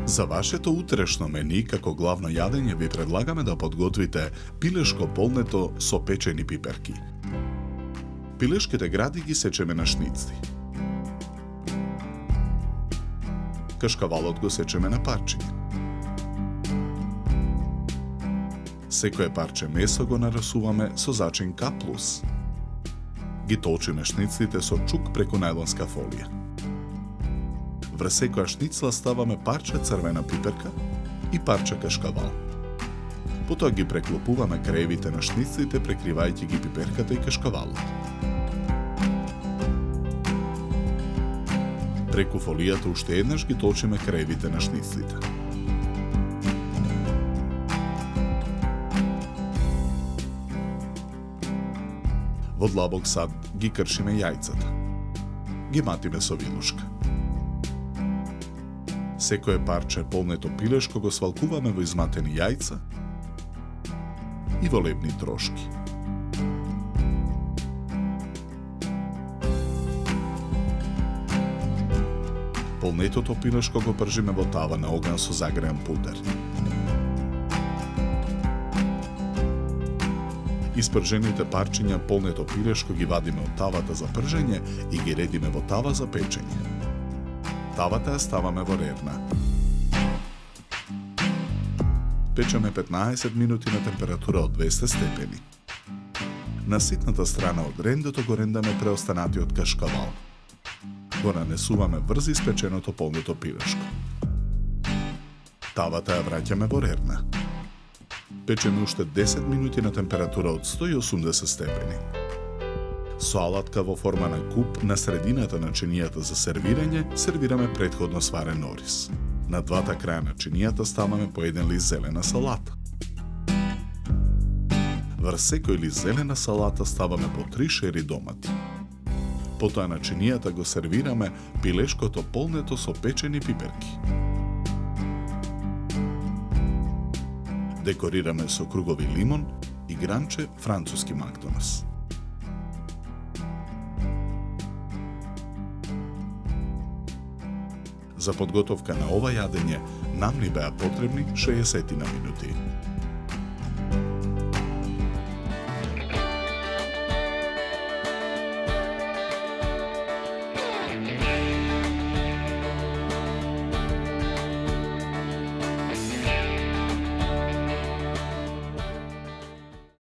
За вашето утрешно мени како главно јадење ви предлагаме да подготвите пилешко полнето со печени пиперки. Пилешките гради ги сечеме на шници. Кашкавалот го сечеме на парчиња. Секое парче месо го нарасуваме со зачин К+. Ги толчиме шницлите со чук преку најлонска фолија. Врз секоја шницла ставаме парче црвена пиперка и парче кашкавал. Потоа ги преклопуваме краевите на шницлите, прекривајќи ги пиперката и кашкавалот. Преку фолијата уште еднаш ги толчиме краевите на шницлите. Во длабок сад ги кршиме јајцата. Ги матиме со вилушка. Секое парче полнето пилешко го свалкуваме во изматени јајца и во лебни трошки. Полнетото пилешко го пржиме во тава на оган со загреан пудер. Испржените парчиња полнето пилешко ги вадиме од тавата за пржење и ги редиме во тава за печење. Тавата ја ставаме во ревна. Печеме 15 минути на температура од 200 степени. На ситната страна од рендето го рендаме преостанатиот кашкавал. Го нанесуваме врз испеченото полнето пилешко. Тавата ја враќаме во ревна. Печеме уште 10 минути на температура од 180 степени. Со алатка во форма на куп на средината на чинијата за сервирање сервираме претходно сварен ориз. На двата краја на чинијата ставаме по еден лист зелена салата. Врз секој лист зелена салата ставаме по 3 шери домати. Потоа на чинијата го сервираме пилешкото полнето со печени пиперки. Декорираме со кругови лимон и гранче француски макдонас. За подготовка на ова јадење нам ни беа потребни 60 минути.